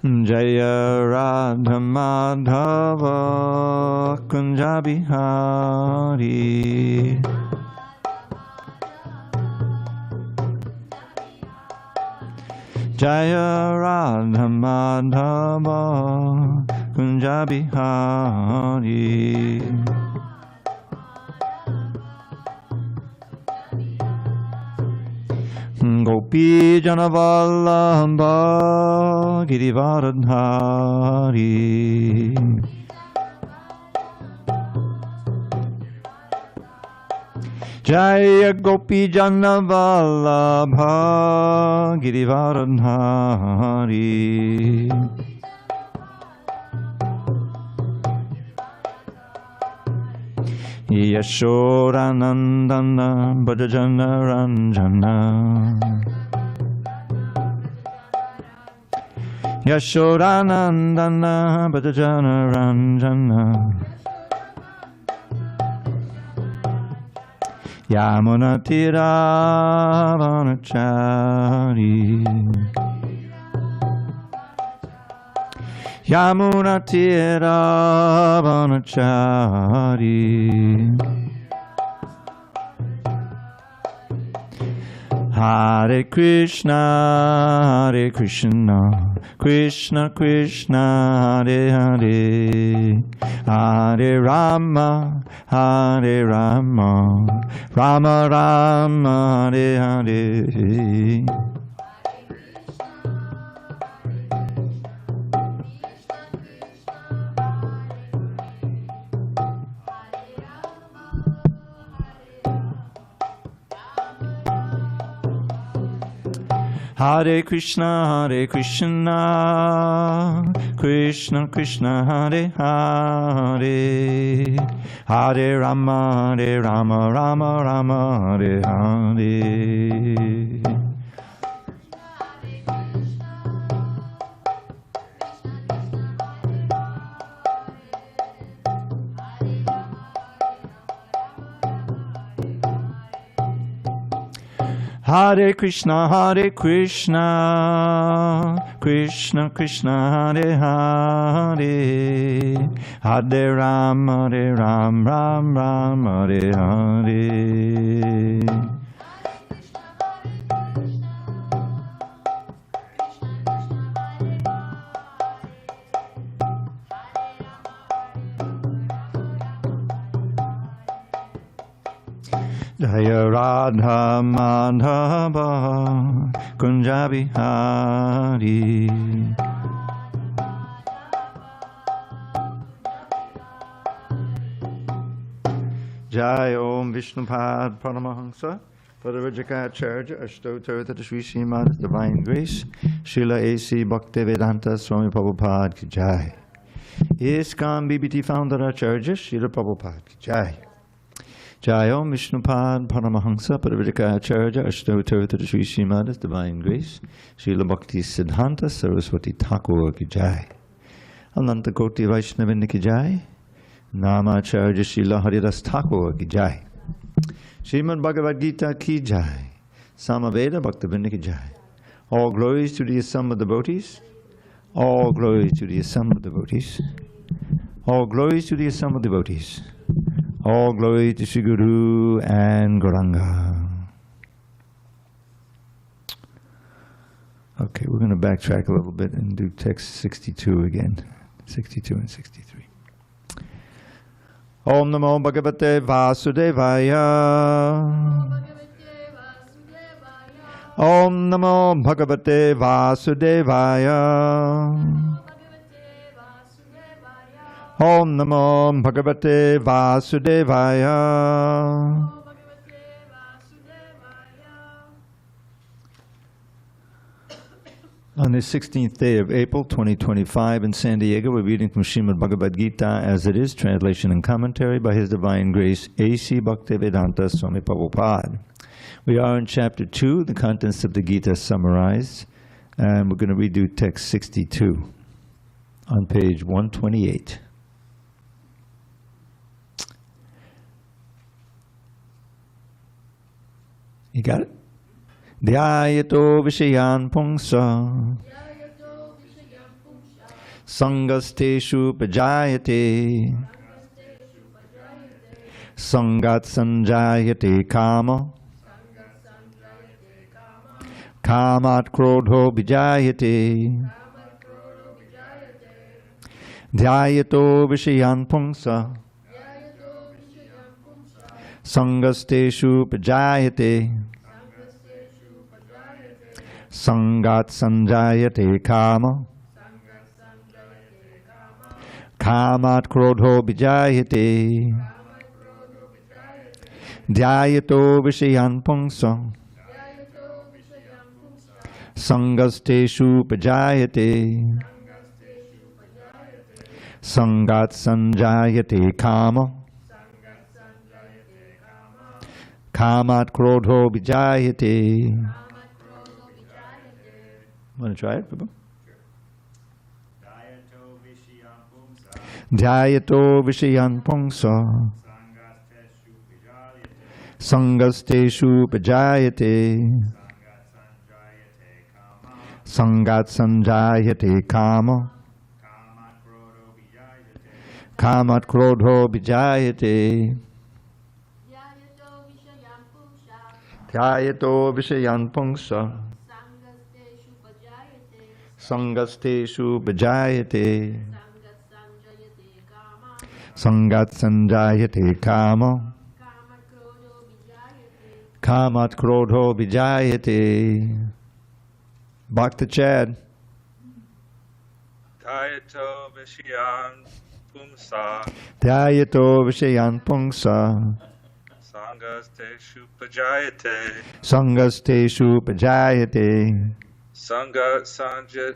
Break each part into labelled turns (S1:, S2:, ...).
S1: Jaya Radha Madhava Kunja Bihari. Jaya Radha Madhava Kunja Bihari. Gopi Janavallabha Girivaradhari. Jaya Gopi Janavallabha Girivaradhari. Yashodanandana Bhajana Ranjana. Yashodanandana Bhajana Ranjana. Yamuna Tiravanachari. Yamuna Tiravanachari. Hare Krishna, Hare Krishna, Krishna Krishna, Hare Hare, Hare Rama, Hare Rama, Rama Rama, Hare Hare. Hare Krishna, Hare Krishna, Krishna Krishna, Hare Hare, Hare Rama, Hare Rama, Rama Rama, Hare Hare. Hare Krishna, Hare Krishna, Krishna Krishna, Hare Hare, Hare Ram, Hare Ram, Ram Ram, Hare Hare. Jaya Radha Madhava Kunja Bihari. Jai Om Vishnupad Paramahansa Paravajikacharya Ashtotartha Sri Srimad Divine Grace Srila A.C. Bhaktivedanta Swami Prabhupada Ki Jai. ISKCON BBT Founder Acharya Srila Prabhupada Ki Jai. Jai Om Vishnupad Paramahansa Paravajikacharya Ashtotartha Sri Srimad Divine Grace Srila Bhakti Siddhanta Saraswati Thakur Ki Jai. Ananta Koti Vaishnavinda Ki Jai. Namacharya Srila Haridas Thakur Ki Jai. Srimad Bhagavad Gita Ki Jai. Samaveda Bhaktavinda Ki Jai. All glories to the assembled devotees. All glories to the assembled devotees. All glories to the assembled devotees. All glory to Sri Guru and Gauranga. Okay, we're going to backtrack a little bit and do text 62 again. 62 and 63. Om Namo Bhagavate Vasudevaya. Om Namo Bhagavate Vasudevaya. Om Namo Bhagavate Vasudevaya. On the 16th day of April 2025 in San Diego, we're reading from Srimad Bhagavad Gita as it is, translation and commentary by His Divine Grace A.C. Bhaktivedanta Swami Prabhupada. We are in chapter 2, the contents of the Gita summarized, and we're going to redo text 62 on page 128. You got it? Dhyayato Vishayan Pungsa Sangasteshu pajayate. Sangat sanjayate kama. Kamat krodho vijayate. Dhyayato vishayan pungsa. Sangasteshu pajayate. Sangat sanjayate kama. Kamat krodho vijayate. Dhyayato vishayan pungsa. Sangasteshu pajayate. Sangat sanjayate kama. Kamat krodho vijayate. Want to try it, Prabhu? Dhyayato vishayan pungsa. Sangasteshu pajayate. Sangat sanjayate kama. Kamat krodho vijayate. Dhyayato vishayan pungsa. Sangasteshu pajayate. Sangat sanjayate kama. Kamat krodho vijayate. Bhakta Chad.
S2: Dhyayato vishayan pumsa.
S1: Dhyayato vishayan pungsa.
S2: Sangasteshu pajayate.
S1: Sangasteshu pajayate.
S2: Sanga sanjayate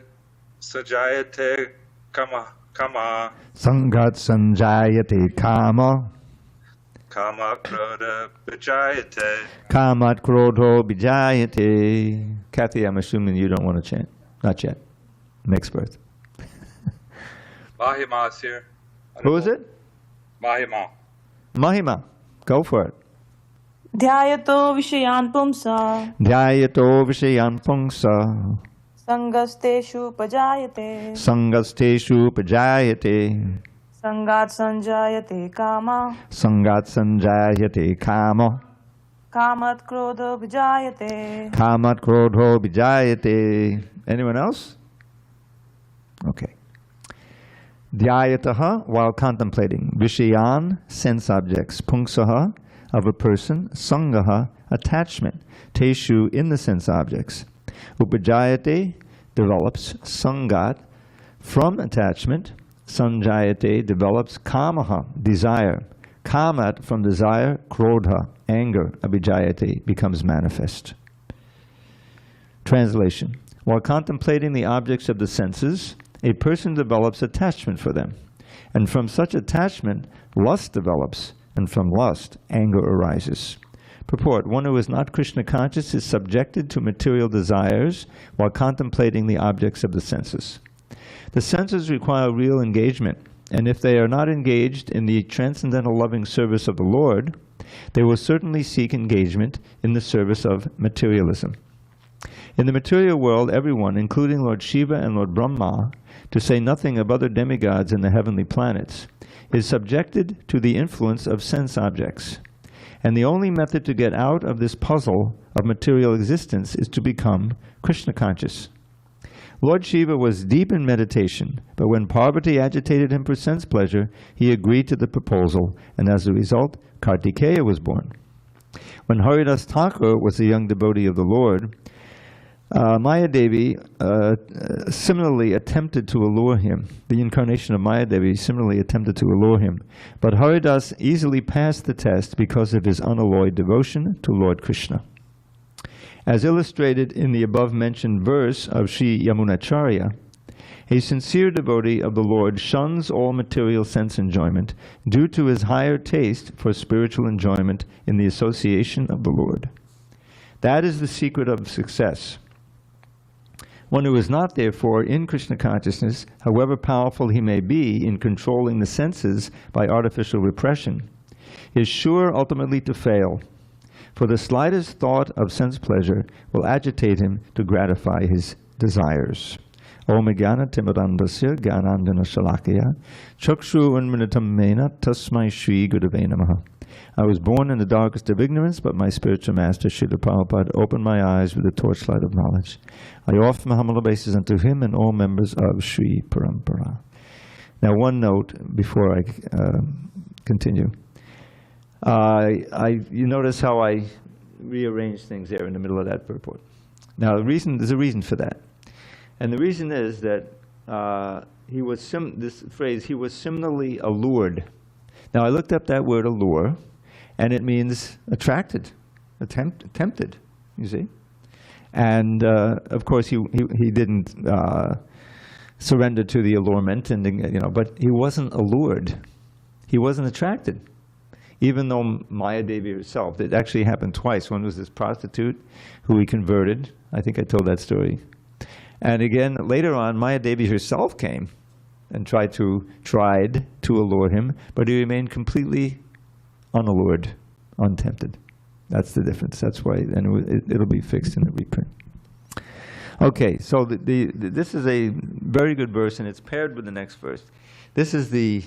S2: kama.
S1: Sangat sanjayate kama.
S2: Kama krodha vijayate.
S1: Kamat krodho vijayate. Kathy, I'm assuming you don't want to chant. Not yet. Next birth.
S2: Mahima is here.
S1: Who is it?
S2: Mahima.
S1: Mahima. Go for it.
S3: Dhyayato vishayan pumsa.
S1: Dhyayato vishayan pungsa.
S3: Sangasteshu pajayate.
S1: Sangasteshu pajayate.
S3: Sangat sanjayate kama.
S1: Sangat sanjayate kama.
S3: Kamat krodho vijayate.
S1: Kamat krodho vijayate. Anyone else? Okay. Dhyayataha, while contemplating. Vishayan, sense objects. Pungsaha, of a person. Sangaha, attachment. Teshu, in the sense objects. Upajayate, develops. Sangat, from attachment. Sanjayate, develops. Kamaha, desire. Kamat, from desire. Krodha, anger. Abhijayate, becomes manifest. Translation. While contemplating the objects of the senses, a person develops attachment for them. And from such attachment, lust develops. And from lust, anger arises. Purport. One who is not Krishna conscious is subjected to material desires while contemplating the objects of the senses. The senses require real engagement, and if they are not engaged in the transcendental loving service of the Lord, they will certainly seek engagement in the service of materialism. In the material world, everyone, including Lord Shiva and Lord Brahma, to say nothing of other demigods in the heavenly planets, is subjected to the influence of sense objects. And the only method to get out of this puzzle of material existence is to become Krishna conscious. Lord Shiva was deep in meditation, but when Parvati agitated him for sense pleasure, he agreed to the proposal, and as a result, Kartikeya was born. When Haridas Thakur was a young devotee of the Lord, Mayadevi similarly attempted to allure him. The incarnation of Mayadevi similarly attempted to allure him. But Haridas easily passed the test because of his unalloyed devotion to Lord Krishna. As illustrated in the above-mentioned verse of Sri Yamunacharya, a sincere devotee of the Lord shuns all material sense enjoyment due to his higher taste for spiritual enjoyment in the association of the Lord. That is the secret of success. One who is not, therefore, in Krishna consciousness, however powerful he may be in controlling the senses by artificial repression, is sure ultimately to fail, for the slightest thought of sense pleasure will agitate him to gratify his desires. Om Jnana Timirandasya Jnanandjana Shalakaya Chakshu Unmilitam Mena Tasmai Shri Gurave Namaha. I was born in the darkest of ignorance, but my spiritual master, Srila Prabhupada, opened my eyes with the torchlight of knowledge. I offer my humble obeisance unto him and all members of Sri Parampara. Now, one note before I continue. You notice how I rearranged things there in the middle of that purport. Now, there's a reason for that. And the reason is that this phrase, he was similarly allured. Now, I looked up that word allure, and it means attracted, tempted, you see. And of course, he didn't surrender to the allurement, but he wasn't allured. He wasn't attracted. Even though Maya Devi herself, it actually happened twice. One was this prostitute who he converted. I think I told that story. And again, later on, Maya Devi herself came and tried to allure him, but he remained completely unallured, untempted. That's the difference. That's why, and it'll be fixed in the reprint. Okay, so this is a very good verse, and it's paired with the next verse. This is the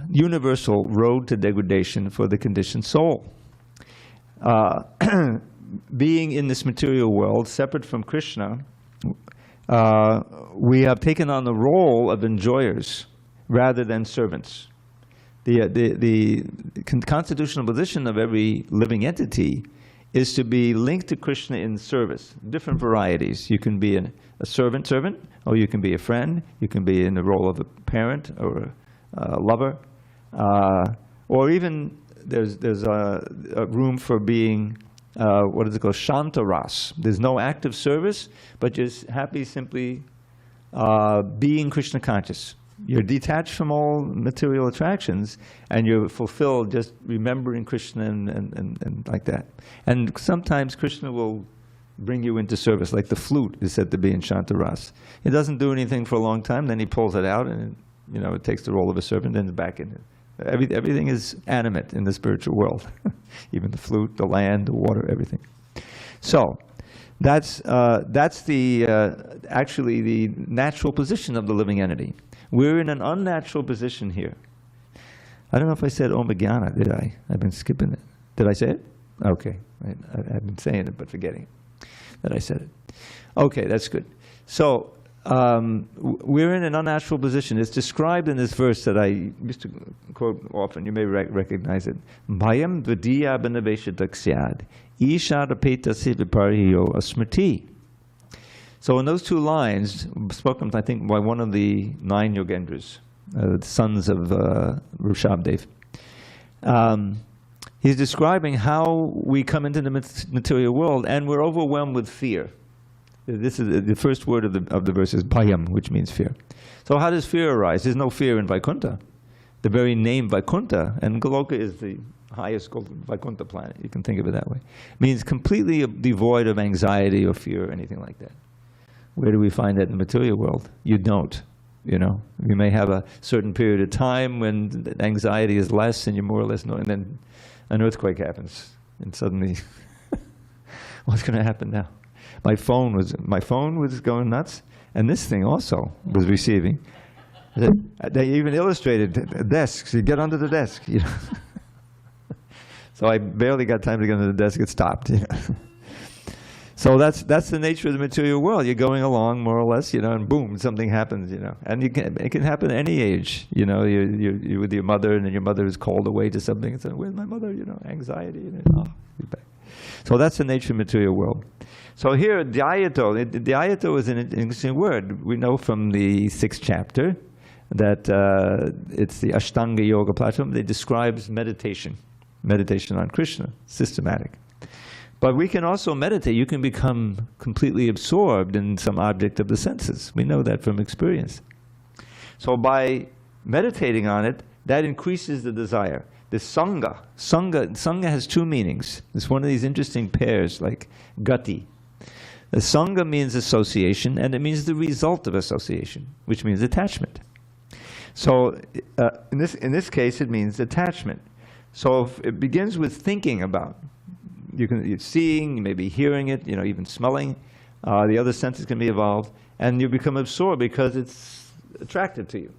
S1: universal road to degradation for the conditioned soul. Being in this material world, separate from Krishna, we have taken on the role of enjoyers rather than servants. The constitutional position of every living entity is to be linked to Krishna in service. Different varieties. You can be a servant, or you can be a friend. You can be in the role of a parent or a lover, or even there's a room for being what is it called, shantaras. There's no active service, but just happy simply being Krishna conscious. You're detached from all material attractions, and you're fulfilled just remembering Krishna and like that. And sometimes Krishna will bring you into service, like the flute is said to be in Shantaras. It doesn't do anything for a long time, then he pulls it out, and it takes the role of a servant, and back in it. Everything is animate in the spiritual world, even the flute, the land, the water, everything. So that's actually the natural position of the living entity. We're in an unnatural position here. I don't know if I said Om Jnana, did I? I've been skipping it. Did I say it? Okay. I've been saying it, but forgetting that I said it. Okay, that's good. So we're in an unnatural position. It's described in this verse that I used to quote often. You may recognize it. Bhayam dvadiya banaveshatak syad ishadapeta sivipariyo asmriti. So in those two lines, spoken, I think, by one of the 9 Yogendras, the sons of Rishabdev, he's describing how we come into the material world and we're overwhelmed with fear. This is the first word of the verse is bhayam, which means fear. So how does fear arise? There's no fear in Vaikuntha. The very name Vaikuntha, and Goloka is the highest Vaikuntha planet. You can think of it that way. It means completely devoid of anxiety or fear or anything like that. Where do we find that in the material world? You don't. You may have a certain period of time when the anxiety is less and you more or less know, and then an earthquake happens, and suddenly, what's going to happen now? My phone was going nuts, and this thing also was receiving. They even illustrated desks. You get under the desk. So I barely got time to get under the desk. It stopped. So that's the nature of the material world. You're going along more or less, and boom, something happens, And it can happen at any age. You're with your mother, and then your mother is called away to something, and say, "Where's my mother?" Anxiety. So that's the nature of the material world. So here, dhyato is an interesting word. We know from the 6th chapter that it's the Ashtanga Yoga platform. It describes meditation on Krishna, systematic. But we can also meditate. You can become completely absorbed in some object of the senses. We know that from experience. So by meditating on it, that increases the desire. The Sangha has 2 meanings. It's one of these interesting pairs, like gati. The Sangha means association, and it means the result of association, which means attachment. So in this case, it means attachment. So if it begins with thinking about. You're seeing, you may be hearing it, even smelling. The other senses can be evolved, and you become absorbed because it's attractive to you.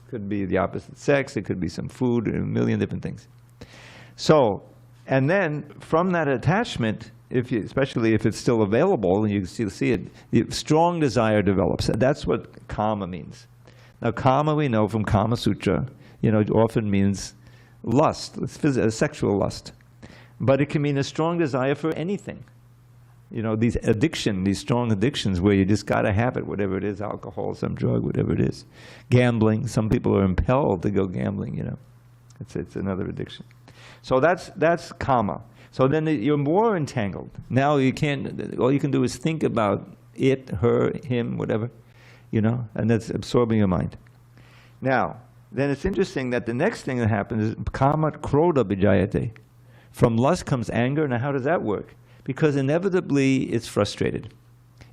S1: Could be the opposite sex, it could be some food, a million different things. So, and then from that attachment, especially if it's still available and you can still see it, the strong desire develops. That's what kama means. Now, kama we know from Kama Sutra, it often means lust, sexual lust. But it can mean a strong desire for anything. These strong addictions where you just got to have it, whatever it is, alcohol, some drug, whatever it is. Gambling, some people are impelled to go gambling, It's another addiction. So that's kama. So then you're more entangled. Now all you can do is think about it, her, him, whatever, and that's absorbing your mind. Now, then it's interesting that the next thing that happens is kama krodha vijayate. From lust comes anger. Now how does that work? Because inevitably it's frustrated.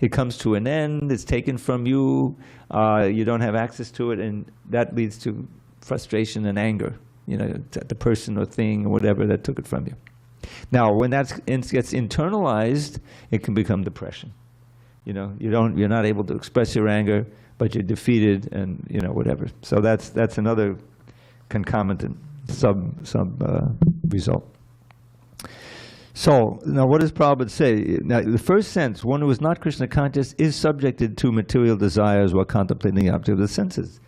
S1: It comes to an end, it's taken from you, you don't have access to it, and that leads to frustration and anger, the person or thing or whatever that took it from you. Now, when that gets internalized, it can become depression. You're not able to express your anger, but you're defeated, and whatever. So that's another concomitant sub result. So now, what does Prabhupada say? Now, the first sense, one who is not Krishna conscious is subjected to material desires while contemplating the object of the senses.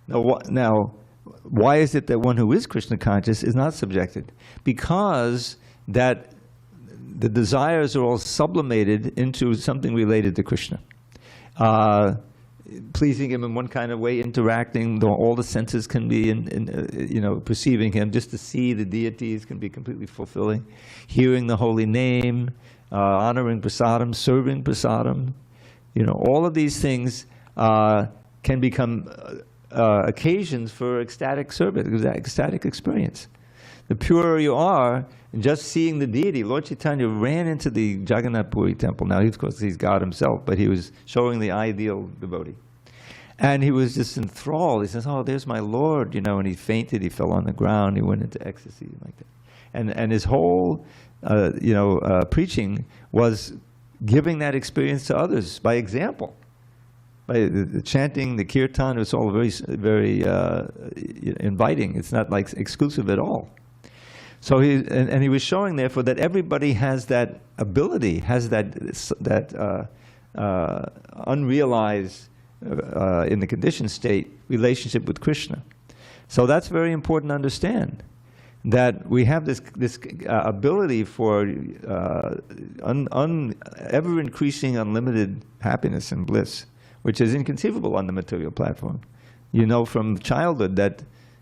S1: Now, why is it that one who is Krishna conscious is not subjected? Because that the desires are all sublimated into something related to Krishna. Pleasing him in one kind of way, interacting, all the senses can be, perceiving him. Just to see the deities can be completely fulfilling. Hearing the holy name, honoring prasadam, serving prasadam, all of these things can become occasions for ecstatic service, ecstatic experience. The purer you are, just seeing the deity. Lord Chaitanya ran into the Jagannath Puri temple. Now, of course, he's God himself, but he was showing the ideal devotee. And he was just enthralled. He says, oh, there's my Lord, and he fainted, he fell on the ground, he went into ecstasy like that. And his whole, preaching was giving that experience to others by example. By the chanting, the kirtan, it's all very, very inviting. It's not like exclusive at all. So he was showing, therefore, that everybody has that ability, has that unrealized, in the conditioned state, relationship with Krishna. So that's very important to understand, that we have this ability for ever-increasing, unlimited happiness and bliss, which is inconceivable on the material platform. From childhood that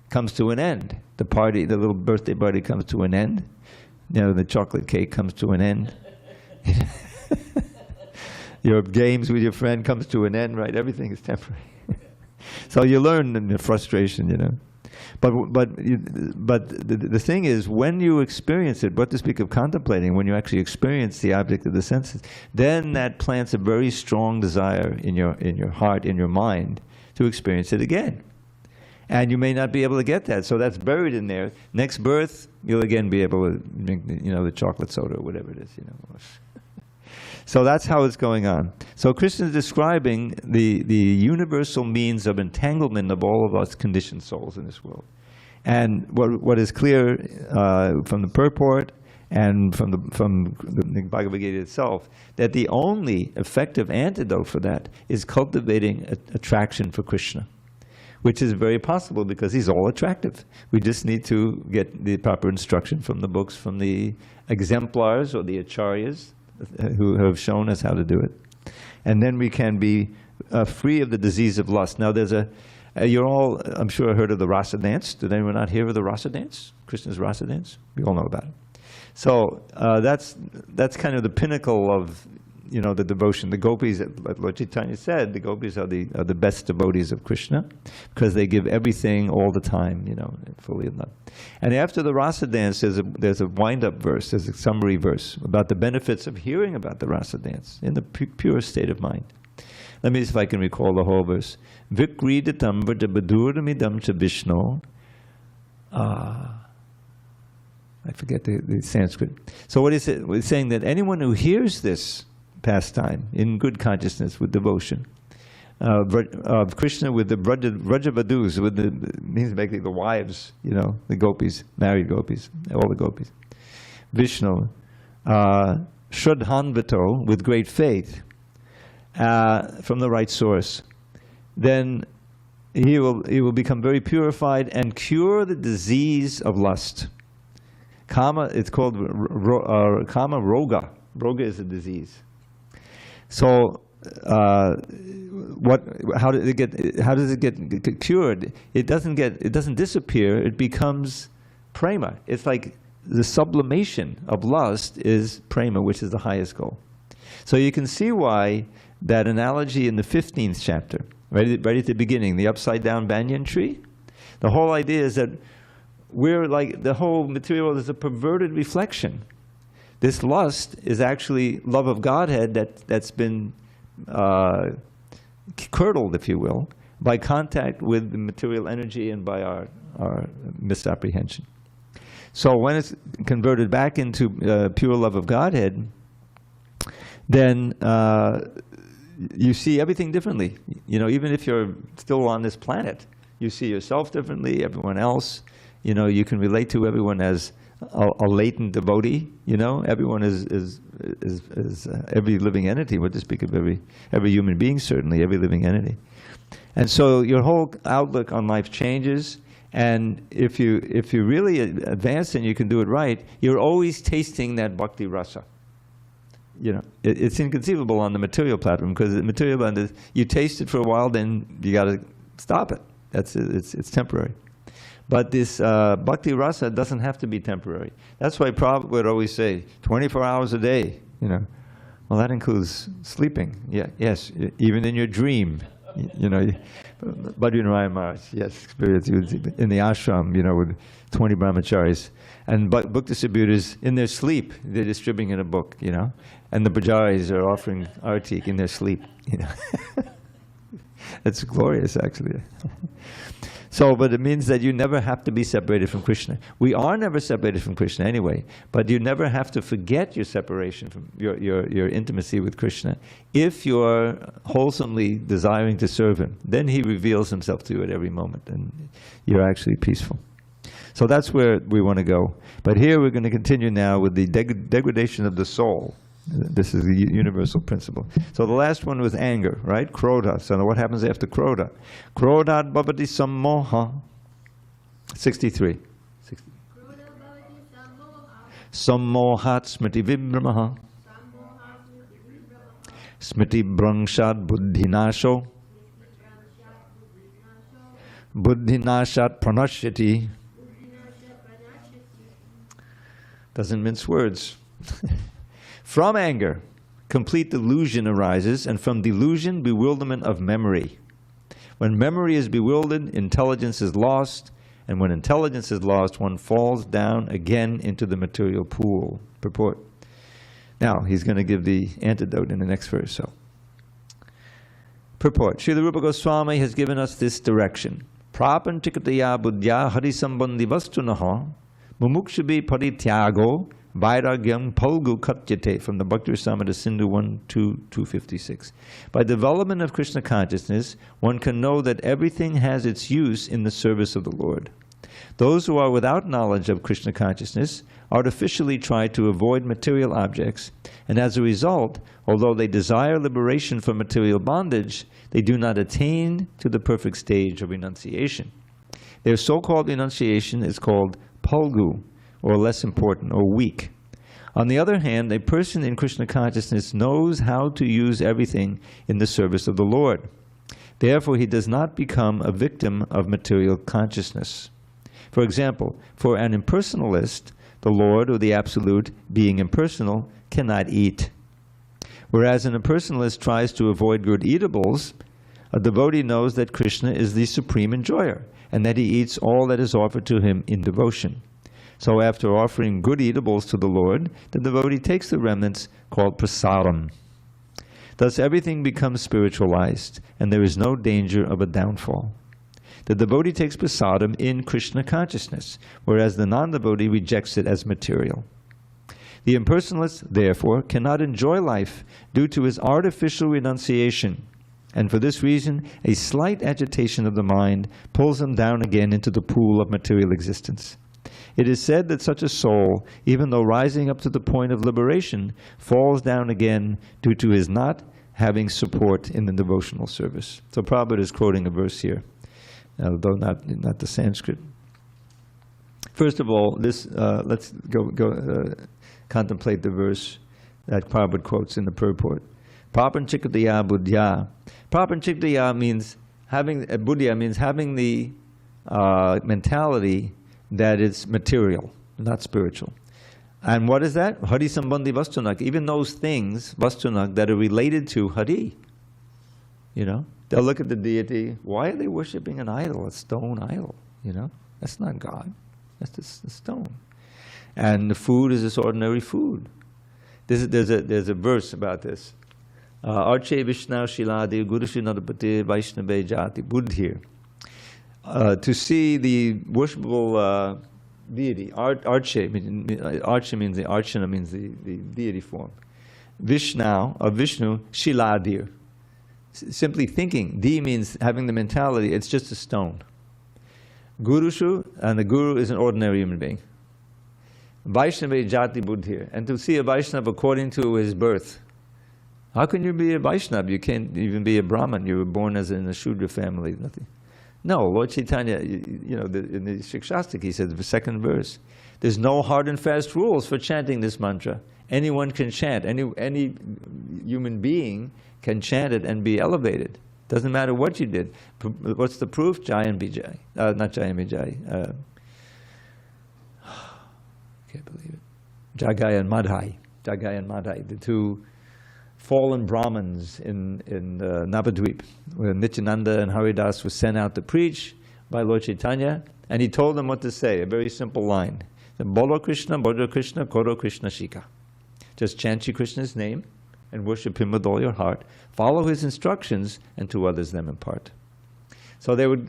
S1: comes to an end. The little birthday party comes to an end. The chocolate cake comes to an end. Your games with your friend comes to an end, right? Everything is temporary. So you learn in the frustration, But the thing is, when you experience it, what to speak of contemplating, when you actually experience the object of the senses, then that plants a very strong desire in your heart, in your mind, to experience it again. And you may not be able to get that, so that's buried in there. Next birth, you'll again be able to drink, the chocolate soda or whatever it is, So that's how it's going on. So Krishna is describing the universal means of entanglement of all of us conditioned souls in this world. And what is clear from the purport and from the Bhagavad Gita itself, that the only effective antidote for that is cultivating attraction for Krishna, which is very possible because he's all attractive. We just need to get the proper instruction from the books, from the exemplars or the acharyas who have shown us how to do it. And then we can be free of the disease of lust. Now you're all, I'm sure, heard of the rasa dance. Did anyone not hear of the rasa dance? Krishna's rasa dance? We all know about it. So that's kind of the pinnacle of the devotion. The gopis, like Lord Chaitanya said, the gopis are the best devotees of Krishna because they give everything all the time, fully in love. And after the rasa dance, there's a wind-up verse, there's a summary verse about the benefits of hearing about the rasa dance in the pure state of mind. Let me see if I can recall the whole verse. Vikridatam vrtabhaduramidam cha Vishnu. I forget the Sanskrit. So what is it? It's saying that anyone who hears this pastime, in good consciousness with devotion. Of Krishna with the Vrajavadus, with the, means basically the wives, the gopis, married gopis, all the gopis. Vishnu, Shraddhanvato, with great faith, from the right source. Then he will become very purified and cure the disease of lust. Kama, it's called Kama Roga. Roga is a disease. So, how does it get cured? It doesn't disappear. It becomes prema. It's like the sublimation of lust is prema, which is the highest goal. So you can see why that analogy in the 15th chapter, right at the beginning, the upside down banyan tree. The whole idea is that we're like, the whole material world is a perverted reflection. This lust is actually love of Godhead that's been curdled, if you will, by contact with the material energy and by our misapprehension. So when it's converted back into pure love of Godhead, then you see everything differently. Even if you're still on this planet, you see yourself differently, everyone else. You can relate to everyone as a latent devotee. Everyone is every living entity. We'll just speak of every human being, certainly, every living entity. And so your whole outlook on life changes. And if you really advance and you can do it right, you're always tasting that bhakti rasa. It's inconceivable on the material platform, because the material platform, you taste it for a while, then you got to stop it. It's temporary. But this bhakti rasa doesn't have to be temporary. That's why Prabhupada would always say 24 hours a day. Well, that includes sleeping. Yeah, yes, even in your dream. Bhadrinarayan Maharaj, yes, experience in the ashram, with 20 brahmacharis. And book distributors, in their sleep, they're distributing a book, and the pujaris are offering artik in their sleep, It's glorious, actually. But it means that you never have to be separated from Krishna. We are never separated from Krishna anyway, but you never have to forget your separation from your intimacy with Krishna. If you're wholesomely desiring to serve him, then he reveals himself to you at every moment, and you're actually peaceful. So that's where we want to go. But here we're going to continue now with the degradation of the soul. This is the universal principle. So the last one was anger, right? Krodha. So what happens after Krodha? Krodhat bhavati sammoha. 63. Sammohat smriti vibhramaha. Smriti brangshad buddhinasho. Buddhinashat pranashyati. Doesn't mince words. From anger, complete delusion arises, and from delusion, bewilderment of memory. When memory is bewildered, intelligence is lost, and when intelligence is lost, one falls down again into the material pool. Purport. Now, he's going to give the antidote in the next verse. So, purport. Srila Rupa Goswami has given us this direction. Prapanchikataya buddhya harisambandhi vastunaha mumukshabi parityago Vairagyam Palgu Katyate, from the Bhakti Rasamrita Sindhu 1.2.256. By development of Krishna consciousness, one can know that everything has its use in the service of the Lord. Those who are without knowledge of Krishna consciousness artificially try to avoid material objects, and as a result, although they desire liberation from material bondage, they do not attain to the perfect stage of renunciation. Their so-called renunciation is called Palgu, or less important, or weak. On the other hand, a person in Krishna consciousness knows how to use everything in the service of the Lord. Therefore, he does not become a victim of material consciousness. For example, for an impersonalist, the Lord, or the Absolute, being impersonal, cannot eat. Whereas an impersonalist tries to avoid good eatables, a devotee knows that Krishna is the supreme enjoyer, and that he eats all that is offered to him in devotion. So after offering good eatables to the Lord, the devotee takes the remnants called prasadam. Thus everything becomes spiritualized, and there is no danger of a downfall. The devotee takes prasadam in Krishna consciousness, whereas the non-devotee rejects it as material. The impersonalist, therefore, cannot enjoy life due to his artificial renunciation. And for this reason, a slight agitation of the mind pulls him down again into the pool of material existence. It is said that such a soul, even though rising up to the point of liberation, falls down again due to his not having support in the devotional service. So Prabhupada is quoting a verse here, although not the Sanskrit. First of all, let's contemplate the verse that Prabhupada quotes in the purport. Prapanchikataya buddhya. Prapanchikataya means buddhya means having the mentality that it's material, not spiritual. And what is that? Hari sambandhi vastunak. Even those things, vastunak, that are related to Hari. You know, they'll look at the deity. Why are they worshipping an idol, a stone idol? You know, that's not God. That's just a stone. And the food is this ordinary food. There's a verse about this. Arche Vishnu Shiladi Gurushi Nadapati Vaishnave Jati Buddhir. To see the worshipable deity, Arche means the Archana means the deity form. Vishnu Shiladir. Simply thinking. Di means having the mentality, it's just a stone. Gurushu, and the guru is an ordinary human being. Vaishnava Jati Buddhir. And to see a Vaishnava according to his birth. How can you be a Vaishnava? You can't even be a Brahmin. You were born as in a Shudra family. Nothing. No, Lord Chaitanya, you know, in the Shikshastik, he said, the second verse, there's no hard and fast rules for chanting this mantra. Anyone can chant. Any human being can chant it and be elevated. Doesn't matter what you did. What's the proof? Jai and Vijay. Not Jai and Vijay. Can't believe it. Jagai and Madhai. Jagai and Madhai, the two fallen Brahmins in Navadvip, where Nityananda and Haridas were sent out to preach by Lord Chaitanya, and he told them what to say, a very simple line. Bolo Krishna, Koro Krishna Shika. Just chant Shri Krishna's name and worship him with all your heart. Follow his instructions, and to others them impart. So they would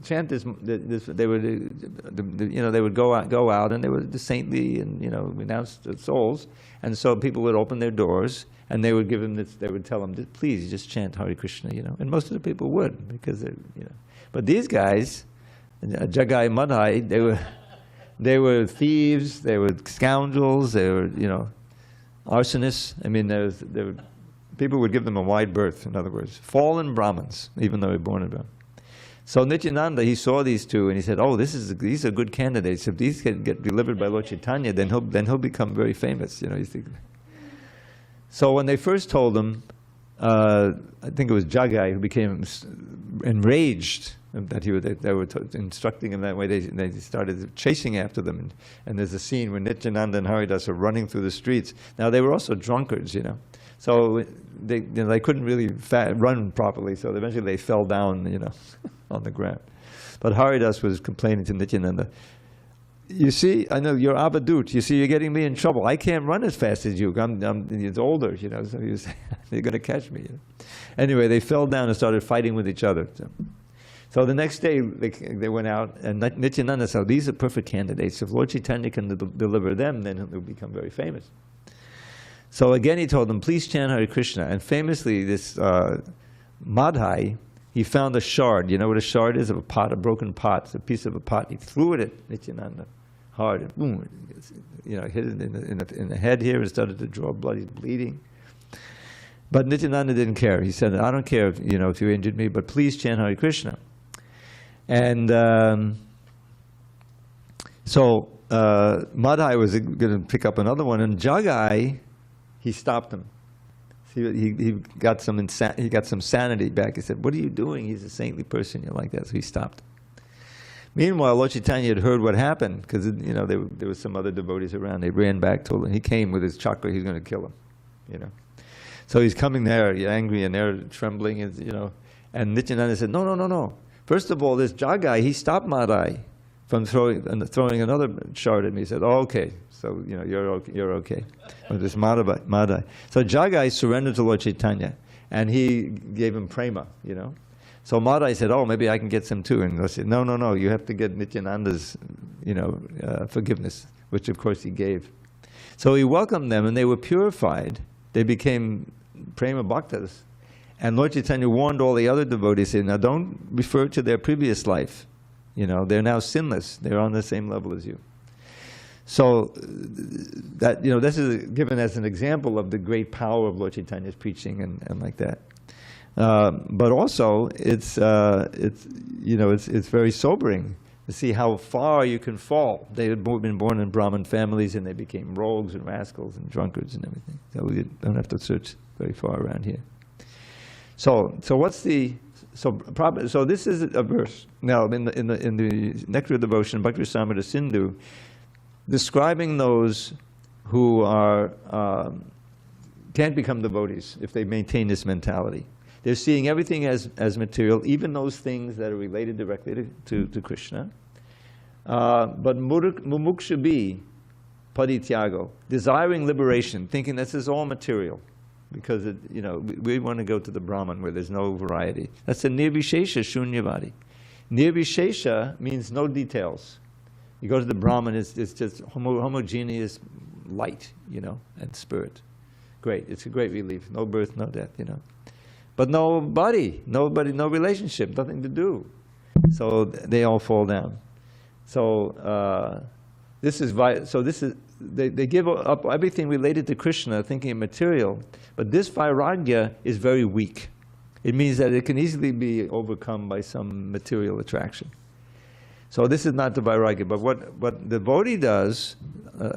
S1: chant this. They would go out, and they were the saintly and renounced souls, and so people would open their doors, and they would give him this. They would tell him, please just chant Hare Krishna, and most of the people would because But these guys, Jagai Madhai, they were thieves, they were scoundrels, they were arsonists. I mean, people would give them a wide berth. In other words, fallen Brahmins, even though they were born in Brahman. So Nityananda, he saw these two, and he said, "Oh, these are good candidates. If these can get delivered by Lord Chaitanya, then he'll become very famous." So when they first told him, I think it was Jagai who became enraged that they were instructing him that way. They started chasing after them, and there's a scene where Nityananda and Haridas are running through the streets. Now they were also drunkards, so they couldn't really run properly. So eventually they fell down, on the ground. But Haridas was complaining to Nityananda. You see, I know you're Abadut. You see, you're getting me in trouble. I can't run as fast as you. He's older, so they're going to catch me. Anyway, they fell down and started fighting with each other. So the next day, they went out, and Nityananda said, these are perfect candidates. If Lord Chaitanya can deliver them, then he'll become very famous. So again, he told them, please chant Hare Krishna. And famously, this Madhai, he found a shard. You know what a shard is? Of a pot, a broken pot. It's a piece of a pot. He threw it at Nityananda hard, and boom, hit it in the head here and started to draw blood. He's bleeding. But Nityananda didn't care. He said, I don't care if you injured me, but please chant Hare Krishna. And so Madhai was going to pick up another one, and Jagai, he stopped him. He got some sanity back. He said, what are you doing? He's a saintly person. You're like that. So he stopped. Meanwhile, Lord Chaitanya had heard what happened, because there were some other devotees around. They ran back, told him. He came with his chakra. He's going to kill him. So he's coming there, angry, and they're trembling. And Nityananda said, no. First of all, this Jagai, he stopped Madhai from throwing another shard at me. He said, oh, okay. So, you're okay. With this Madhai. So Jagai surrendered to Lord Chaitanya, and he gave him prema, So Madhai said, oh, maybe I can get some too. And I said, no, you have to get Nityananda's, forgiveness, which of course he gave. So he welcomed them, and they were purified. They became prema bhaktas. And Lord Chaitanya warned all the other devotees, saying, now don't refer to their previous life. You know, they're now sinless. They're on the same level as you. So that, you know, this is given as an example of the great power of Lord Chaitanya's preaching and like that. But also, it's very sobering to see how far you can fall. They had been born in Brahmin families, and they became rogues and rascals and drunkards and everything. So we don't have to search very far around here. So what's the so this is a verse now in the Nectar of Devotion, Bhakti Rasamrita Sindhu, describing those who are can't become devotees if they maintain this mentality. They're seeing everything as material, even those things that are related directly to Krishna. But mumukshabi padityago, desiring liberation, thinking this is all material, because we want to go to the Brahman where there's no variety. That's a nirvishesha shunyavadi. Nirvishesha means no details. You go to the Brahman, it's just homogeneous light, and spirit. Great, it's a great relief. No birth, no death, But no body, no relationship, nothing to do. So they all fall down. So they give up everything related to Krishna, thinking of material. But this vairagya is very weak. It means that it can easily be overcome by some material attraction. So this is not the vairagya. But what the devotee does this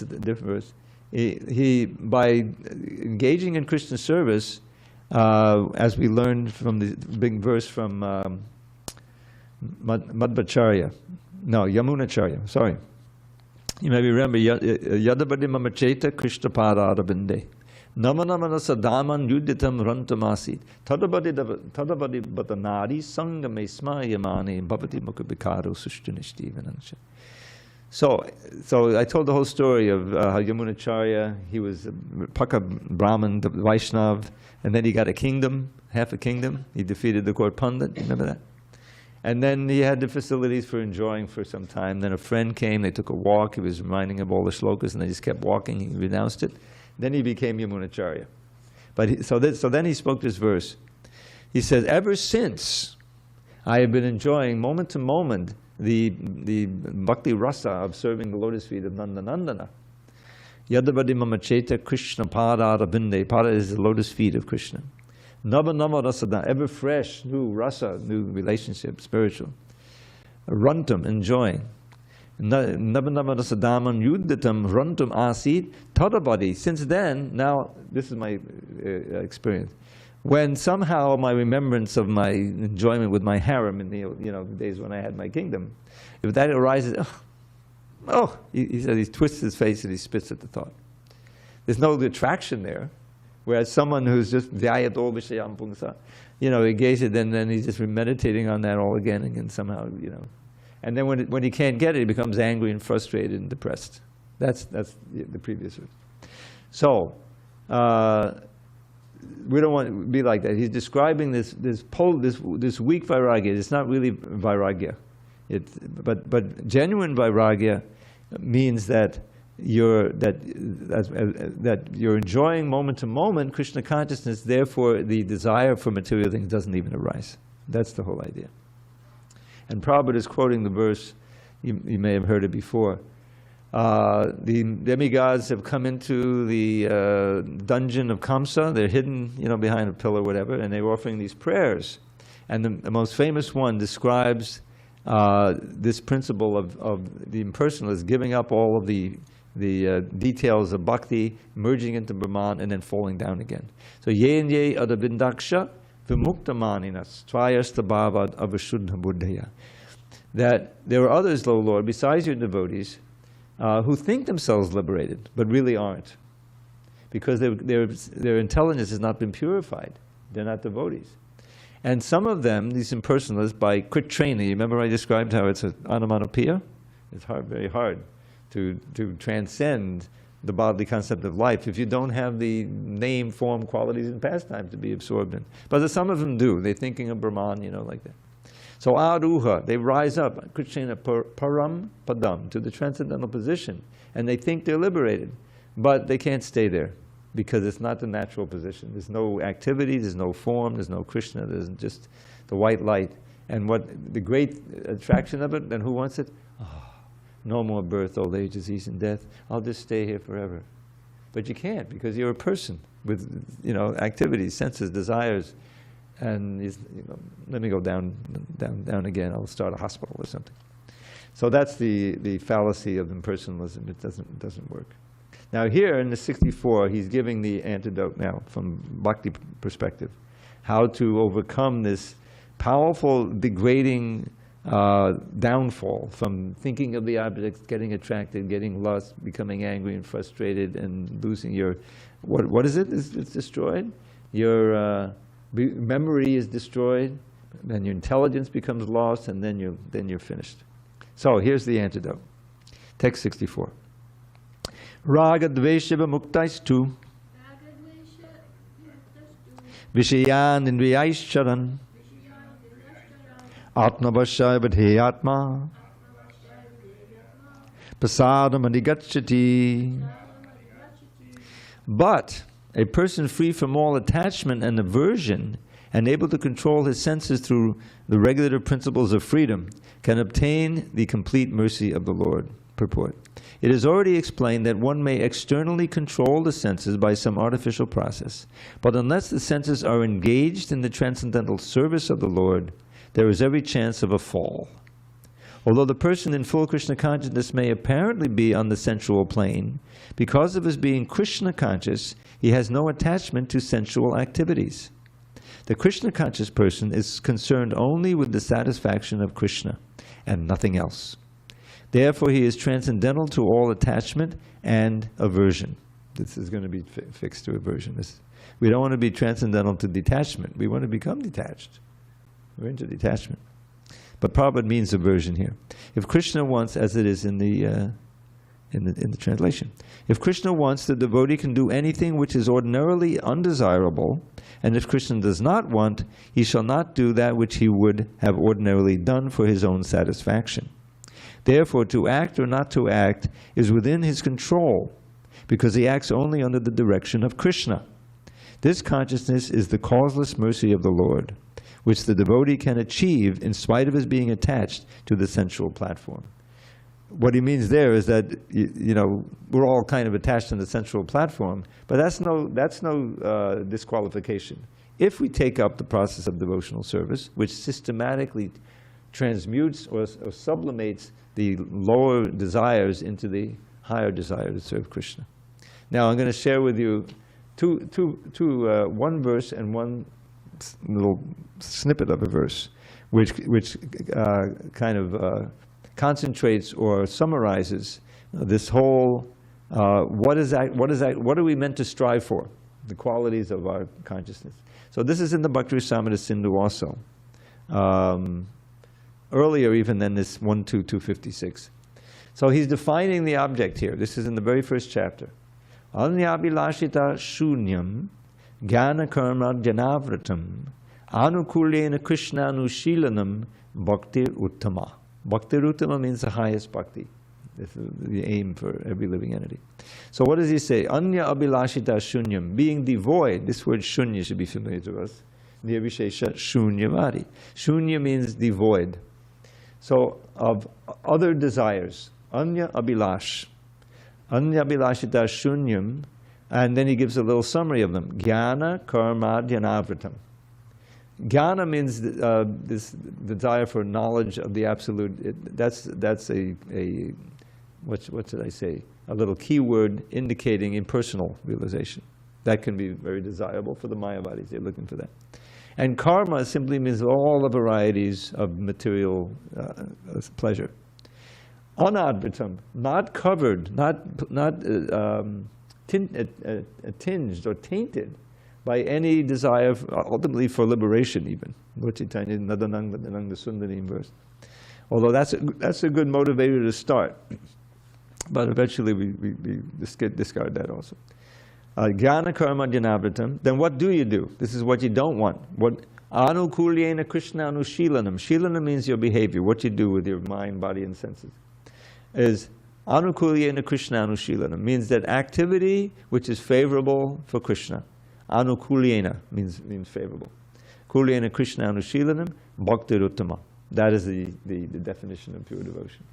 S1: is a different verse. He by engaging in Krishna service, as we learned from the big verse from Yamunacharya, sorry. You may remember, Yadabadi mamacheta Krishna padarabinde. Namanamana sadaman yuditam rantamasi. Tadabadi batanadi sangame smayamani bhavati mukhabikaro sushtanishti vanansha. So I told the whole story of how Yamunacharya, he was a Paka Brahmin, the Vaishnav, and then he got a kingdom, half a kingdom. He defeated the court pundit, you remember that? And then he had the facilities for enjoying for some time. Then a friend came, they took a walk, he was reminding him of all the shlokas, and they just kept walking, he renounced it. Then he became Yamunacharya. So then he spoke this verse. He says, ever since I have been enjoying moment to moment the bhakti rasa of serving the lotus feet of Nandanandana. Yadavadi mamacheta Krishna pada arabinde. Pada is the lotus feet of Krishna. Nava rasada, ever fresh, new rasa, new relationship, spiritual. Rantum, enjoying. Nava rasadaman yuditam rantum asid tadabadi. Since then, now, this is my experience. When somehow my remembrance of my enjoyment with my harem in the days when I had my kingdom, if that arises, he says he twists his face and he spits at the thought. There's no attraction there. Whereas someone who's just dhyayat ol vishayam pungsa, he gazes it, and then he's just meditating on that all again and somehow, And then when he can't get it, he becomes angry and frustrated and depressed. That's the previous verse. So, we don't want to be like that. He's describing this weak vairagya. It's not really vairagya. But genuine vairagya means that you're enjoying moment to moment Krishna consciousness. Therefore, the desire for material things doesn't even arise. That's the whole idea. And Prabhupada is quoting the verse. You may have heard it before. The demigods have come into the dungeon of Kamsa. They're hidden, behind a pillar or whatever, and they're offering these prayers. And the most famous one describes this principle of the impersonalist giving up all of the details of bhakti, merging into Brahman, and then falling down again. So yen ye adavindaksha vimuktamaninas tvayasta bhavad avashuddha buddhaya. That there are others, O Lord, besides your devotees, who think themselves liberated, but really aren't. Because their intelligence has not been purified. They're not devotees. And some of them, these impersonalists, by quick training, you remember I described how it's an onomatopoeia? It's very hard to transcend the bodily concept of life if you don't have the name, form, qualities, and pastime to be absorbed in. But some of them do. They're thinking of Brahman, like that. So aruha, they rise up, Kṛṣṇa param padam, to the transcendental position, and they think they're liberated, but they can't stay there because it's not the natural position. There's no activity, there's no form, there's no Krishna, there's just the white light. And what the great attraction of it, and who wants it? Oh, no more birth, old age, disease, and death. I'll just stay here forever. But you can't, because you're a person with, activities, senses, desires, and let me go down again. I'll start a hospital or something. So that's the fallacy of impersonalism. It doesn't work. Now here in the 64, he's giving the antidote now from bhakti perspective, how to overcome this powerful, degrading downfall from thinking of the objects, getting attracted, getting lust, becoming angry and frustrated, and losing your, what is it? It's destroyed. Your memory is destroyed, and your intelligence becomes lost, and then you're finished. So here's the antidote. Text 64. Raga dvesha muktaistu vishayan indriyaischaran atmavashya vidheyatma prasadam adhigacchati. But a person free from all attachment and aversion and able to control his senses through the regulative principles of freedom can obtain the complete mercy of the Lord. Purport. It is already explained that one may externally control the senses by some artificial process, but unless the senses are engaged in the transcendental service of the Lord, there is every chance of a fall. Although the person in full Krishna consciousness may apparently be on the sensual plane, because of his being Krishna conscious, he has no attachment to sensual activities. The Krishna conscious person is concerned only with the satisfaction of Krishna and nothing else. Therefore, he is transcendental to all attachment and aversion. This is going to be fixed to aversion. We don't want to be transcendental to detachment. We want to become detached. We're into detachment. But Prabhupada means aversion here. If Krishna wants, as it is in the translation, if Krishna wants, the devotee can do anything which is ordinarily undesirable, and if Krishna does not want, he shall not do that which he would have ordinarily done for his own satisfaction. Therefore, to act or not to act is within his control, because he acts only under the direction of Krishna. This consciousness is the causeless mercy of the Lord, which the devotee can achieve in spite of his being attached to the sensual platform. What he means there is that, we're all kind of attached on the sensual platform, but that's no disqualification. If we take up the process of devotional service, which systematically transmutes or sublimates the lower desires into the higher desire to serve Krishna. Now I'm going to share with you one verse and one little snippet of a verse, which kind of concentrates or summarizes this whole what are we meant to strive for, the qualities of our consciousness. So this is in the Bhakti Rasamrita Sindhu also. Earlier even than this 1.2.256. So he's defining the object here. This is in the very first chapter. Anyabhilashita shunyam jnana karma janavratam anukulena krishnanushilanam bhaktir uttama. Bhaktir uttama means the highest bhakti. This is the aim for every living entity. So what does he say? Anya abhilashita shunyam, being devoid. This word shunya should be familiar to us. Nirvishesha shunyavadi. Shunya means devoid. So, of other desires, anya abhilash, anya abhilashita shunyam, and then he gives a little summary of them. Jnana karma dhanavratam. Jnana means this desire for knowledge of the absolute. That's a what should I say? A little keyword indicating impersonal realization. That can be very desirable for the Mayavadis. They're looking for that. And karma simply means all the varieties of material pleasure. Anadvitam, not covered, not tinged or tainted by any desire, ultimately for liberation even. Verse. Although that's a good motivator to start, but eventually we discard that also. Jnana karma dhyanavrtam, then what do you do? This is what you don't want. What anukulyena Krishna anushilanam. Shilanam means your behavior, what you do with your mind, body, and senses. Is anukulyena Krishna anushilanam, means that activity which is favorable for Krishna. Anukulyena means favorable. Kulyena Krishna anushilanam bhaktiruttama. That is the definition of pure devotion.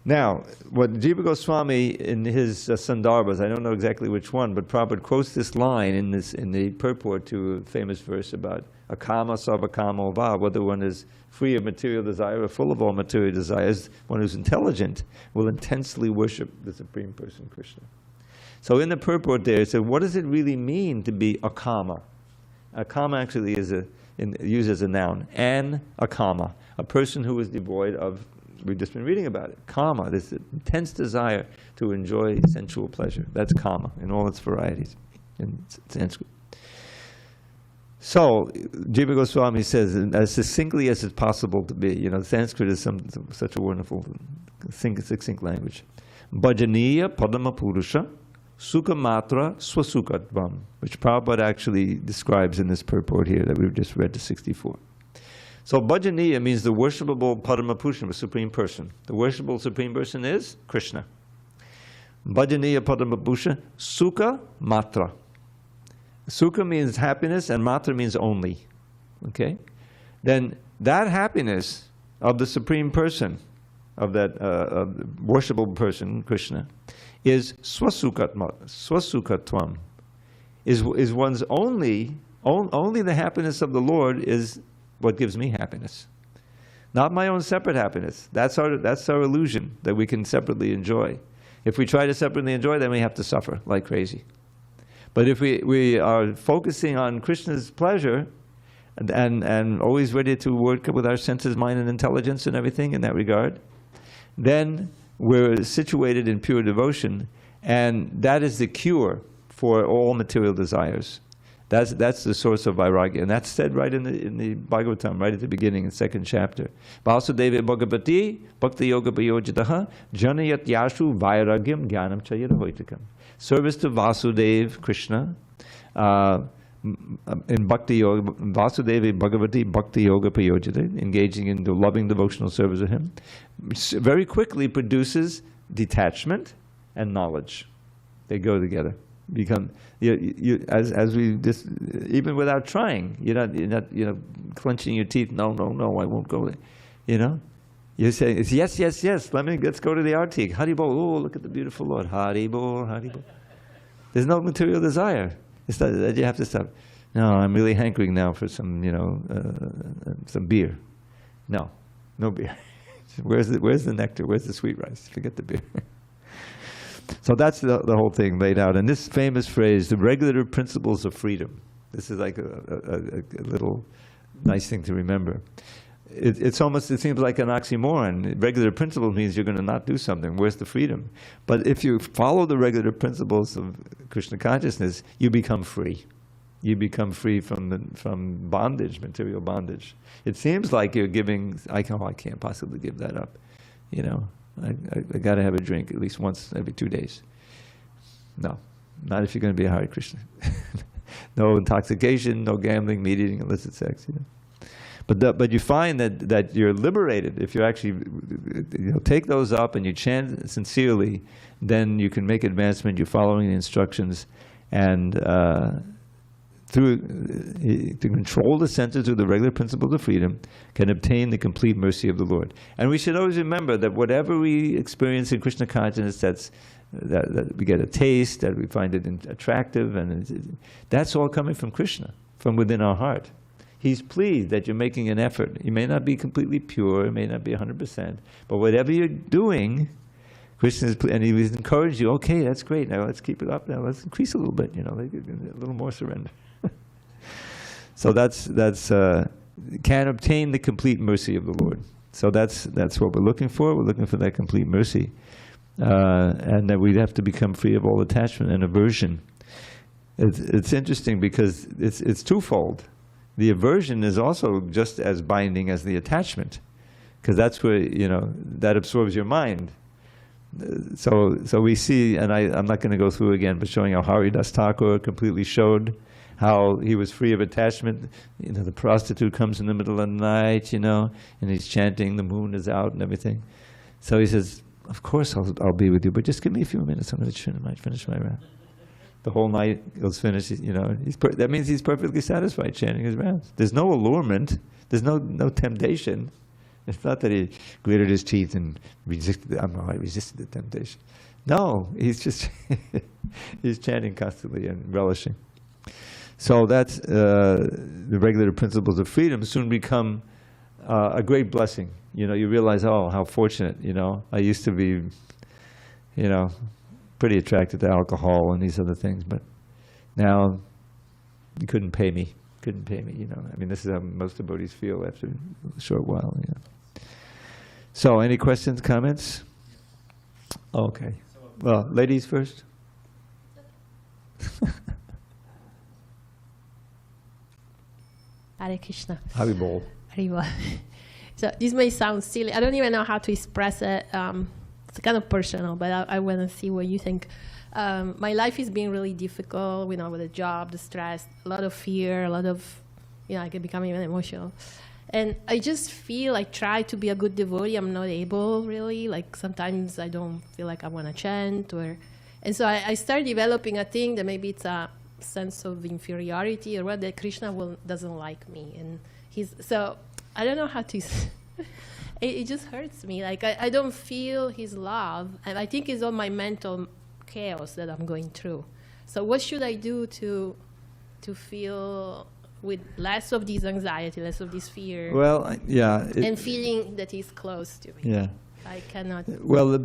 S1: Now, what Jiva Goswami in his Sandarbhas, I don't know exactly which one, but Prabhupada quotes this line in the purport to a famous verse about akama sarvakama va, whether one is free of material desire or full of all material desires, one who's intelligent will intensely worship the Supreme Person, Krishna. So in the purport there, it said, what does it really mean to be akama? Akama actually is used as a noun, an akama, a person who is devoid of. We've just been reading about it. Kama, this intense desire to enjoy sensual pleasure. That's kama in all its varieties in Sanskrit. So, Jiva Goswami says, as succinctly as it's possible to be, you know, Sanskrit is such a wonderful, succinct language. Bhajaniya padama purusha sukha matra swasukatvam, which Prabhupada actually describes in this purport here that we've just read to 64. So bhajaniya means the worshipable Padma-Purusha, the Supreme Person. The worshipable Supreme Person is Krishna. Bhajaniya Padma-Purusha, sukha matra. Sukha means happiness and matra means only. Okay? Then that happiness of the Supreme Person, of that worshipable person, Krishna, is swasukatvam. Is one's only the happiness of the Lord is what gives me happiness. Not my own separate happiness. That's our illusion that we can separately enjoy. If we try to separately enjoy, then we have to suffer like crazy. But if we are focusing on Krishna's pleasure and always ready to work with our senses, mind, and intelligence and everything in that regard, then we're situated in pure devotion, and that is the cure for all material desires. That's the source of vairagya, and that's said right in the Bhagavatam, right at the beginning, in the 2nd chapter. Vasudeva Bhagavati Bhakti Yoga Payojitaha Janayat Yashu Vairagyam Jnanam Chayarahoitakam. Service to Vasudeva, Krishna, in Bhakti Yoga, Vasudeva Bhagavati Bhakti Yoga Payojita, engaging in the loving devotional service of him, very quickly produces detachment and knowledge. They go together. Become as we just, even without trying, you're not clenching your teeth. No, I won't go there. You know, you say it's yes. Let's go to the Artik. Hari Bol. Oh, look at the beautiful Lord. Hari Bol. There's no material desire. It's not that you have to stop. No, I'm really hankering now for some some beer. No beer. Where's the nectar? Where's the sweet rice? Forget the beer. So that's the whole thing laid out. And this famous phrase, the regulative principles of freedom. This is like a little nice thing to remember. It seems like an oxymoron. Regulative principles means you're going to not do something. Where's the freedom? But if you follow the regulative principles of Krishna consciousness, you become free. You become free from bondage, material bondage. It seems like you're giving, I can't possibly give that up, you know. I got to have a drink at least once every 2 days. No, not if you're going to be a Hare Krishna. No intoxication, no gambling, meat eating, illicit sex. You know. But you find that you're liberated if you actually take those up and you chant sincerely. Then you can make advancement. You're following the instructions, and to control the senses through the regular principles of freedom, can obtain the complete mercy of the Lord. And we should always remember that whatever we experience in Krishna consciousness, that we get a taste, that we find it attractive, and that's all coming from Krishna, from within our heart. He's pleased that you're making an effort. You may not be completely pure, it may not be 100%, but whatever you're doing, Krishna is, and he encouraged you. Okay, that's great. Now let's keep it up. Now let's increase a little bit. A little more surrender. So that's can obtain the complete mercy of the Lord. So that's what we're looking for. We're looking for that complete mercy, and that we have to become free of all attachment and aversion. It's interesting because it's twofold. The aversion is also just as binding as the attachment, because that's where that absorbs your mind. So we see, and I'm not going to go through again, but showing how Haridas Thakur completely showed how he was free of attachment. You know, the prostitute comes in the middle of the night, you know, and he's chanting, the moon is out and everything. So he says, of course I'll be with you, but just give me a few minutes, I'm going to finish my round. The whole night goes finished, you know, that means he's perfectly satisfied chanting his rounds. There's no allurement, there's no temptation. It's not that he gritted his teeth and resisted, I resisted the temptation. No, he's just, he's chanting constantly and relishing. So that's the regular principles of freedom soon become a great blessing. You know, you realize, oh, how fortunate, you know. I used to be, you know, pretty attracted to alcohol and these other things, but now you couldn't pay me, you know. I mean, this is how most devotees feel after a short while, you know. So, any questions, comments? Okay. Well, ladies first.
S4: Hare Krishna.
S1: Haribol.
S4: Haribol. So this may sound silly. I don't even know how to express it. It's kind of personal, but I want to see what you think. My life is being really difficult, you know, with the job, the stress, a lot of fear, a lot of, you know, I can become even emotional. And I just feel I try to be a good devotee. I'm not able, really. Like, sometimes I don't feel like I want to chant. And so I started developing a thing that maybe it's a sense of inferiority or what, that Krishna doesn't like me. And so I don't know how to... it just hurts me. Like, I don't feel his love. And I think it's all my mental chaos that I'm going through. So what should I do to feel with less of this anxiety, less of this fear?
S1: Well, yeah.
S4: And feeling that he's close to me.
S1: Yeah.
S4: I cannot.
S1: Well,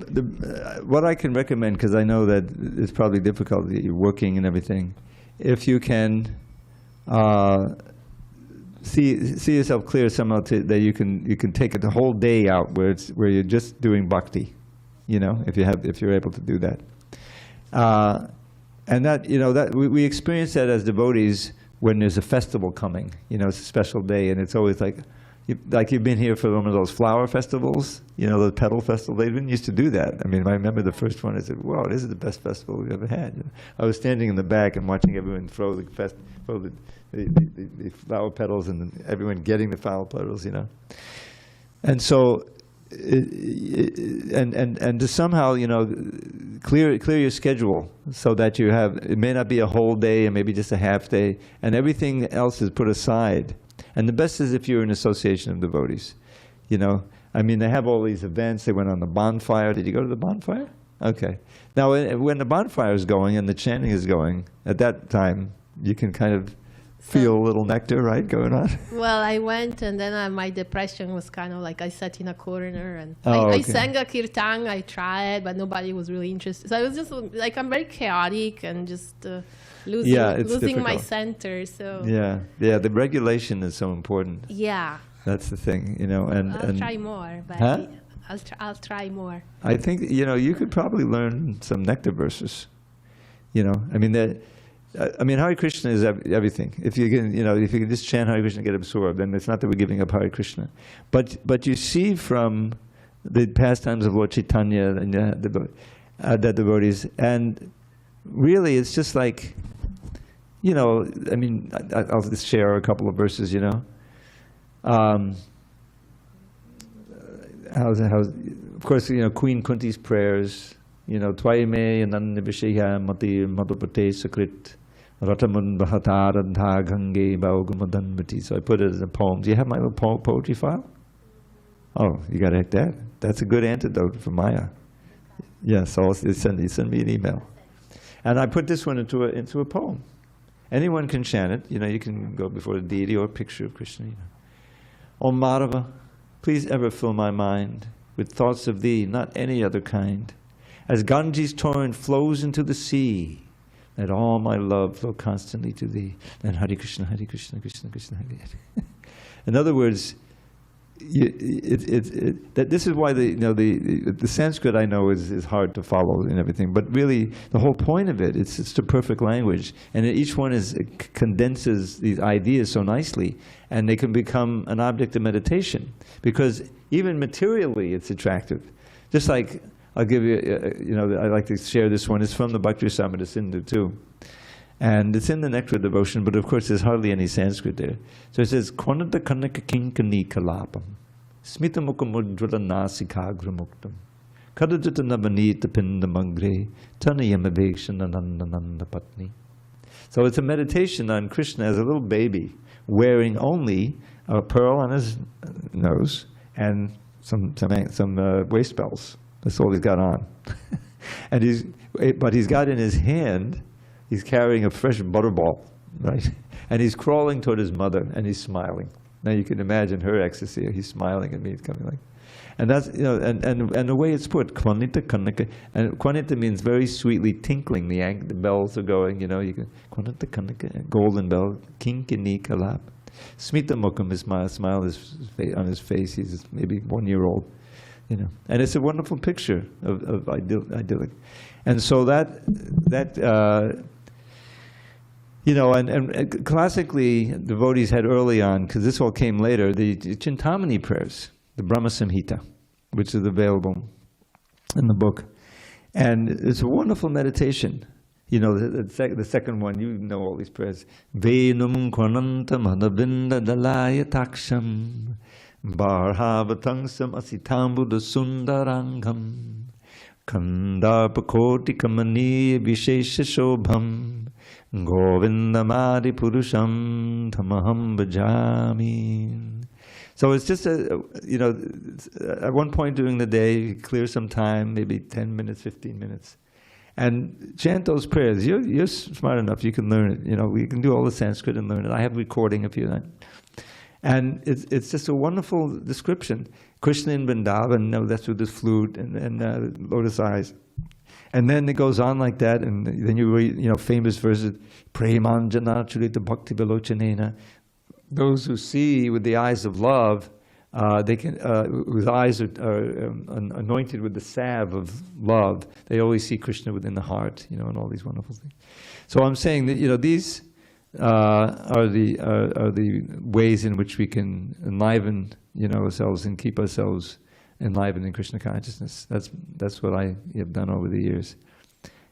S1: what I can recommend, because I know that it's probably difficult, you're working and everything, if you can see yourself clear somehow that you can take it the whole day out where you're just doing bhakti, you know, if you're able to do that. And that, you know, that we experience that as devotees when there's a festival coming, you know, it's a special day, and it's always like you've been here for one of those flower festivals, you know, the petal festival. They didn't used to do that. I mean, I remember the first one. I said, "Wow, this is the best festival we've ever had." You know, I was standing in the back and watching everyone throw the flower petals, and everyone getting the flower petals, you know. And so, and to somehow, you know, clear your schedule so that you have, it may not be a whole day and maybe just a half day, and everything else is put aside. And the best is if you're an association of devotees, you know. I mean, they have all these events. They went on the bonfire. Did you go to the bonfire? Okay. Now, when the bonfire is going and the chanting is going, at that time, you can kind of feel a little nectar, right, going on?
S4: Well, I went, and then my depression was kind of like I sat in a corner, and
S1: I
S4: sang a kirtan. I tried, but nobody was really interested. So I was just like, I'm very chaotic and just losing my center. So
S1: yeah, the regulation is so important.
S4: Yeah,
S1: that's the thing, you know.
S4: I'll try more, but I'll try more.
S1: I think, you know, you could probably learn some nectar verses. You know, I mean Hare Krishna is everything. If you can just chant Hare Krishna and get absorbed, then it's not that we're giving up Hare Krishna. But you see from the pastimes of Lord Chaitanya and the devotees, and really it's just like, you know, I mean, I'll just share a couple of verses, you know. Of course, you know, Queen Kunti's prayers, you know, Twaime Anandibhisheya Mati Madhupate Sakrit Ratamun Bhatarandha Gange Baugumadanmati. So I put it as a poem. Do you have my little poetry file? Oh, you got to hit that. That's a good antidote for Maya. Yeah, so send me an email. And I put this one into a poem. Anyone can chant it. You know, you can go before the deity or a picture of Krishna. You know. O Madhava, please ever fill my mind with thoughts of thee, not any other kind. As Ganges torrent flows into the sea, let all my love flow constantly to thee. And Hare Krishna, Hare Krishna, Krishna Krishna, Hare Hare. In other words, that this is why the Sanskrit, I know, is hard to follow and everything, but really the whole point of it's a perfect language, and each one condenses these ideas so nicely, and they can become an object of meditation, because even materially it's attractive. Just like I'll give you, I like to share this one. It's from the Bhakti-rasamrita Sindhu too. And it's in the Nectar of Devotion, but of course there's hardly any Sanskrit there. So it says, Kṛṣṇa kanika kinkani kalapam, smita mukamudjala nasikagramuktam, kadajata nabanita pindamagre, tanayamavekshana patni. So it's a meditation on Krishna as a little baby, wearing only a pearl on his nose and some waist belts. That's all he's got on. But he's got in his hand, he's carrying a fresh butterball, right? And he's crawling toward his mother, and he's smiling. Now you can imagine her ecstasy. He's smiling at me, it's coming like, and that's and the way it's put, kvanita kanika, and kvanita means very sweetly tinkling. The bells are going. You can kvanita kanika, golden bell, kinkini kalap. Smita mukham, his smile is on his face. He's maybe 1 year old. And it's a wonderful picture of idyllic. And so and classically, devotees had early on, because this all came later, the Chintamani prayers, the Brahma Samhita, which is available in the book. And it's a wonderful meditation. The second one, you know all these prayers. Venum kvanantam hadavinda dalaya taksham, barhavatangsam asitambuddha sundarangam, kandarpakoti kamani vishesha shobham, govindamadi purusham tamaham bhajami. So it's just at one point during the day, clear some time, maybe 10 minutes, 15 minutes, and chant those prayers. You're smart enough, you can learn it. We can do all the Sanskrit and learn it. I have recording if you like. And it's just a wonderful description. Krishna in Vrindavan, that's with his flute and lotus eyes. And then it goes on like that, and then you read, famous verses, Premanjana Churita Bhakti Vilochanena. Those who see with the eyes of love, they can, whose eyes are anointed with the salve of love, they always see Krishna within the heart, and all these wonderful things. So I'm saying that, these are the ways in which we can enliven, ourselves and keep ourselves enlivened in Krishna consciousness. That's what I have done over the years.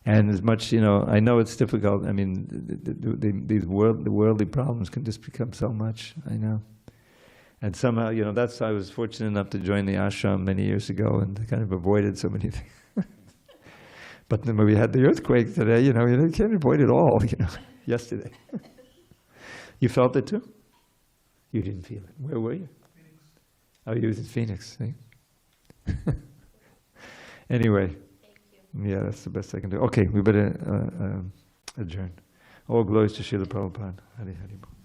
S1: And as much, I know it's difficult. I mean, the worldly problems can just become so much, I know. And somehow, I was fortunate enough to join the ashram many years ago and kind of avoided so many things. But then when we had the earthquake today, you can't avoid it all, yesterday. You felt it too? You didn't feel it. Where were you? Phoenix. Oh, you was in Phoenix, see? Anyway. Yeah, that's the best I can do. Okay, we better adjourn. All glories to Srila Prabhupada. Hari Hari Bol.